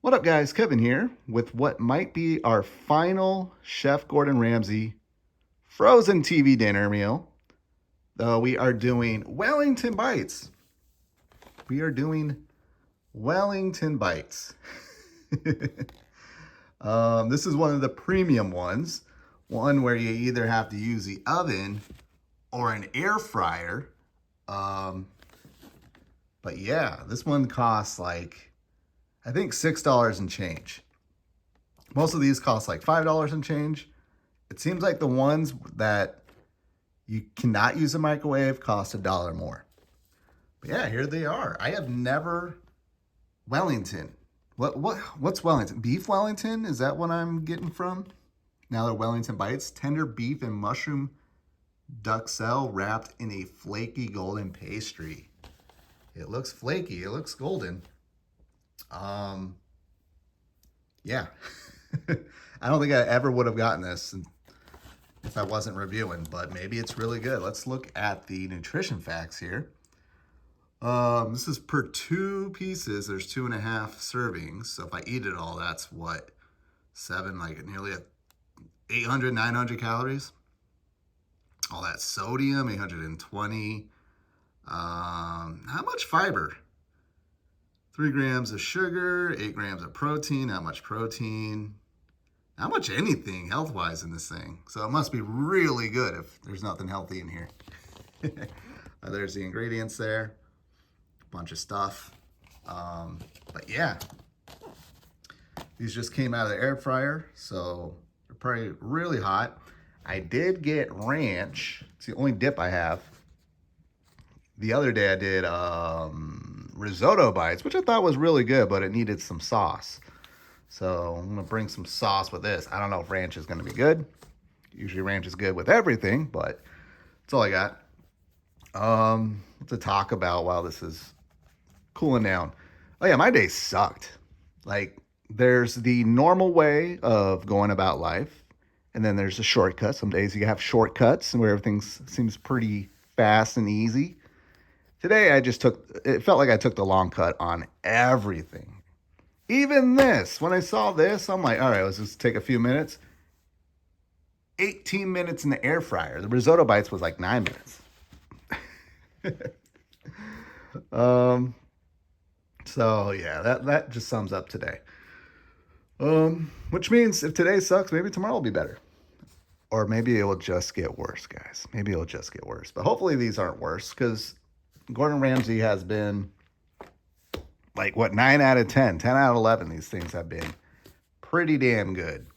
What up, guys? Kevin here with what might be our final Chef Gordon Ramsay frozen TV dinner meal. Though we are doing Wellington bites. We are doing Wellington bites. This is one of the premium ones. One where you either have to use the oven or an air fryer. But yeah, this one costs like, I think $6 and change. Most of these cost like $5 and change. It seems like the ones that you cannot use a microwave cost $1 more. But yeah, here they are. I have never Wellington. What's Wellington? Beef Wellington? Is that what I'm getting from? Now they're Wellington bites. Tender beef and mushroom duxelle wrapped in a flaky golden pastry. It looks flaky. It looks golden. Yeah. I don't think I ever would have gotten this if I wasn't reviewing, but maybe it's really good. Let's look at the nutrition facts here. This is per 2 pieces. There's 2.5 servings. So if I eat it all, that's what? 7, like nearly 800, 900 calories. All that sodium, 820. Not much fiber. 3 grams of sugar, 8 grams of protein. Not much protein. Not much anything health-wise in this thing. So it must be really good if there's nothing healthy in here. There's the ingredients there. A bunch of stuff. But yeah. These just came out of the air fryer, so they're probably really hot. I did get ranch. It's the only dip I have. The other day I did risotto bites, which I thought was really good, but it needed some sauce. So I'm going to bring some sauce with this. I don't know if ranch is going to be good. Usually ranch is good with everything, but that's all I got. To talk about while this is cooling down. Oh yeah, my day sucked. Like, there's the normal way of going about life, and then there's a shortcut. Some days you have shortcuts and where everything seems pretty fast and easy. Today it felt like I took the long cut on everything. Even this, when I saw this, I'm like, all right, let's just take a few minutes. 18 minutes in the air fryer. The risotto bites was like 9 minutes. So yeah, that just sums up today. Which means if today sucks, maybe tomorrow will be better. Or maybe it will just get worse, guys. Maybe it'll just get worse. But hopefully these aren't worse, because Gordon Ramsay has been like, what, 9 out of 10, 10 out of 11. These things have been pretty damn good.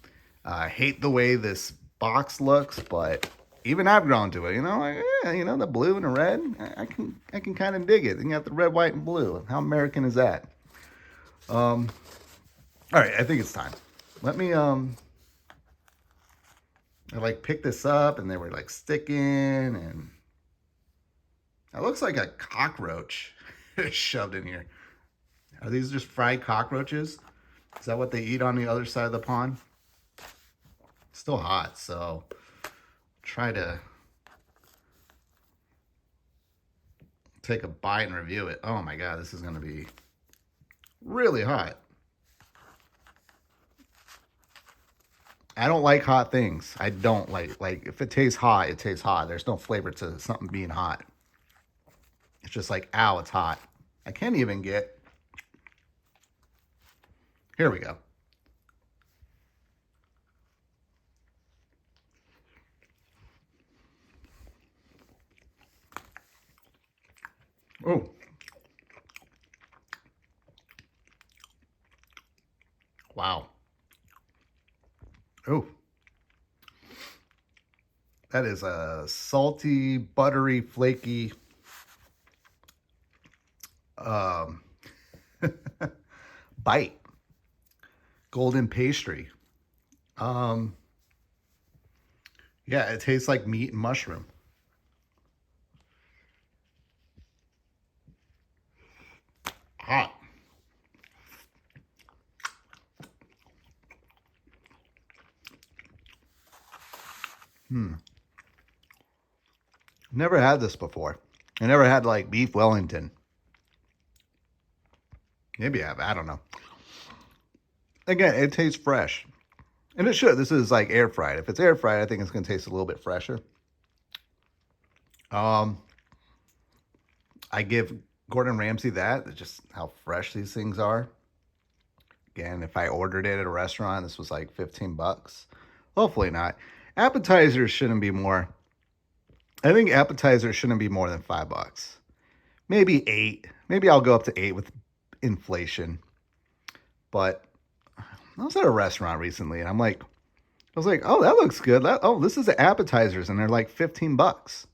I hate the way this box looks, but even I've grown to it. You know, like, yeah, the blue and the red, I can kind of dig it. You got the red, white, and blue. How American is that? All right, I think it's time. Let me I like picked this up and they were like sticking, and it looks like a cockroach shoved in here. Are these just fried cockroaches? Is that what they eat on the other side of the pond? It's still hot, so try to take a bite and review it. Oh my God, this is gonna be really hot. I don't like hot things. I don't like if it tastes hot, it tastes hot. There's no flavor to something being hot. It's just like, ow, it's hot. I can't even get. Here we go. Oh. Wow. Oh. That is a salty, buttery, flaky bite. Golden pastry. Yeah, it tastes like meat and mushroom. Hot. Never had this before. I never had like beef Wellington. Maybe I have. I don't know. Again, it tastes fresh. And it should. This is like air fried. If it's air fried, I think it's going to taste a little bit fresher. I give Gordon Ramsay that. It's just how fresh these things are. Again, if I ordered it at a restaurant, this was like 15 bucks. Hopefully not. Appetizers shouldn't be more. I think appetizers shouldn't be more than $5. Maybe 8. Maybe I'll go up to 8 with inflation. But I was at a restaurant recently and I was like, oh, that looks good. This is the appetizers and they're like 15 bucks.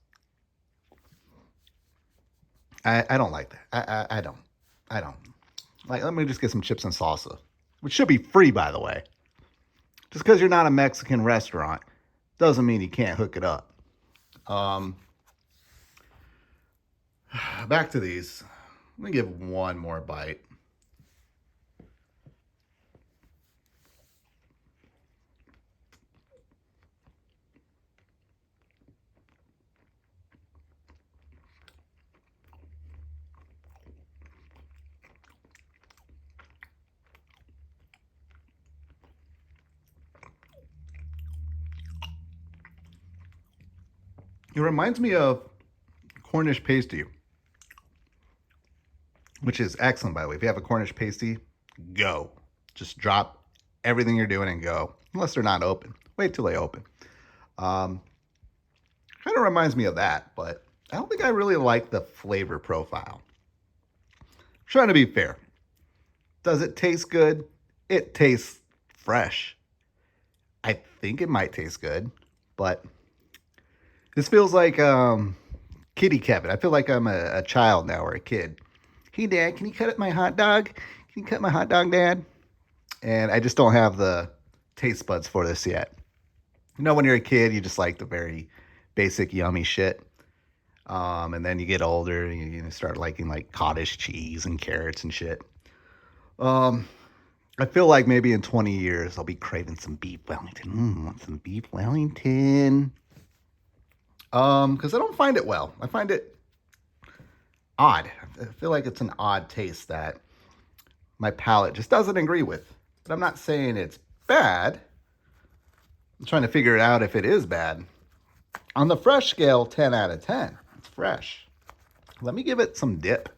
I don't like that. I don't. Like, let me just get some chips and salsa, which should be free, by the way. Just because you're not a Mexican restaurant doesn't mean you can't hook it up. Back to these. Let me give one more bite. It reminds me of Cornish pasty, which is excellent, by the way. If you have a Cornish pasty, go. Just drop everything you're doing and go. Unless they're not open. Wait till they open. Kind of reminds me of that, but I don't think I really like the flavor profile. I'm trying to be fair. Does it taste good? It tastes fresh. I think it might taste good, but this feels like kitty Kevin. I feel like I'm a child now or a kid. Hey, Dad, can you cut up my hot dog? Can you cut my hot dog, Dad? And I just don't have the taste buds for this yet. You know, when you're a kid, you just like the very basic yummy shit. And then you get older and you start liking like cottage cheese and carrots and shit. I feel like maybe in 20 years, I'll be craving some beef Wellington. Want some beef Wellington. Because I don't find it well. I find it odd. I feel like it's an odd taste that my palate just doesn't agree with. But I'm not saying it's bad. I'm trying to figure it out if it is bad. On the fresh scale, 10 out of 10. It's fresh. Let me give it some dip.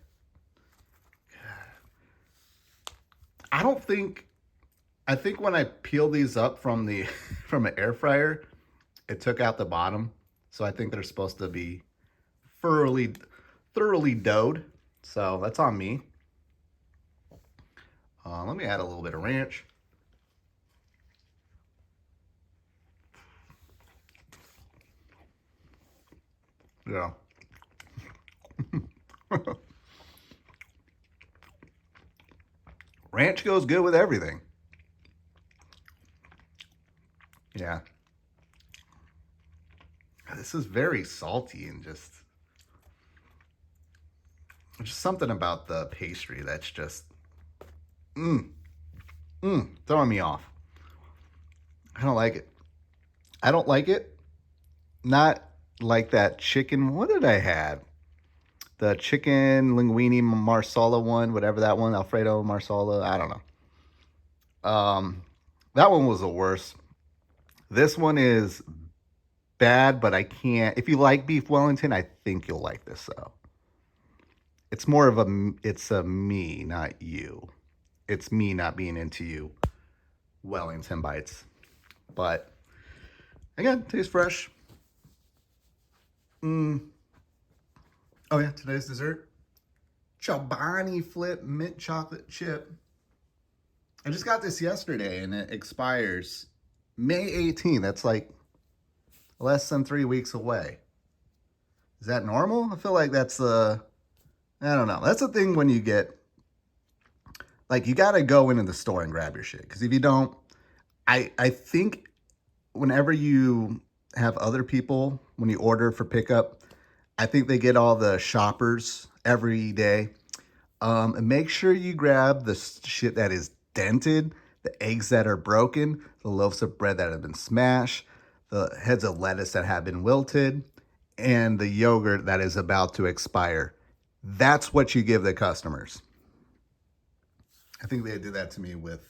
I think when I peeled these up from an air fryer, it took out the bottom. So I think they're supposed to be thoroughly doughed. So that's on me. Let me add a little bit of ranch. Yeah. Ranch goes good with everything. Yeah. This is very salty and just something about the pastry that's just throwing me off. I don't like it. I don't like it. Not like that chicken. What did I have? The chicken linguine marsala one, whatever that one, Alfredo marsala. I don't know. That one was the worst. This one is bad, but I can't. If you like beef Wellington, I think you'll like this though. It's more of it's a me, not you. It's me not being into you Wellington bites. But again, tastes fresh. Oh yeah, today's dessert. Chobani Flip mint chocolate chip. I just got this yesterday and it expires May 18th. That's like less than 3 weeks away. Is that normal? I feel like that's I don't know. That's the thing when you get, like, you got to go into the store and grab your shit. Because if you don't, I think whenever you have other people, when you order for pickup, I think they get all the shoppers every day. And make sure you grab the shit that is dented, the eggs that are broken, the loaves of bread that have been smashed, the heads of lettuce that have been wilted, and the yogurt that is about to expire. That's what you give the customers. I think they did that to me with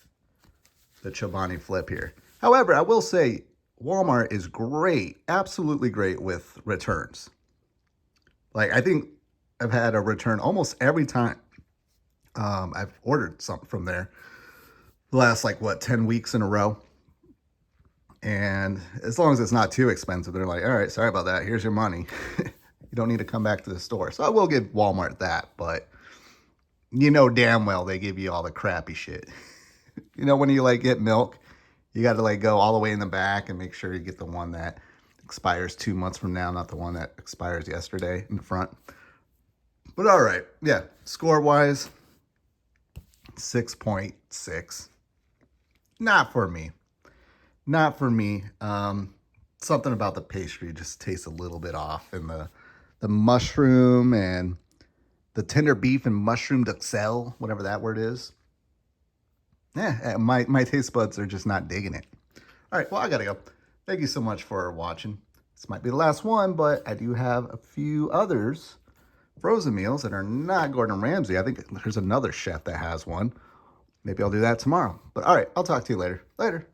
the Chobani flip here. However, I will say Walmart is great, absolutely great with returns. Like, I think I've had a return almost every time I've ordered something from there. The last, like, what, 10 weeks in a row. And as long as it's not too expensive, they're like, all right, sorry about that. Here's your money. You don't need to come back to the store. So I will give Walmart that, but you know damn well they give you all the crappy shit. You know, when you like get milk, you got to like go all the way in the back and make sure you get the one that expires 2 months from now, not the one that expires yesterday in the front. But all right, yeah, score-wise, 6.6. Not for me. Not for me. Something about the pastry just tastes a little bit off, and the mushroom and the tender beef and mushroom duxelle, whatever that word is. Yeah, my taste buds are just not digging it. All right, well, I gotta go. Thank you so much for watching. This might be the last one, but I do have a few others frozen meals that are not Gordon Ramsay. I think there's another chef that has one. Maybe I'll do that tomorrow. But all right, I'll talk to you later. Later.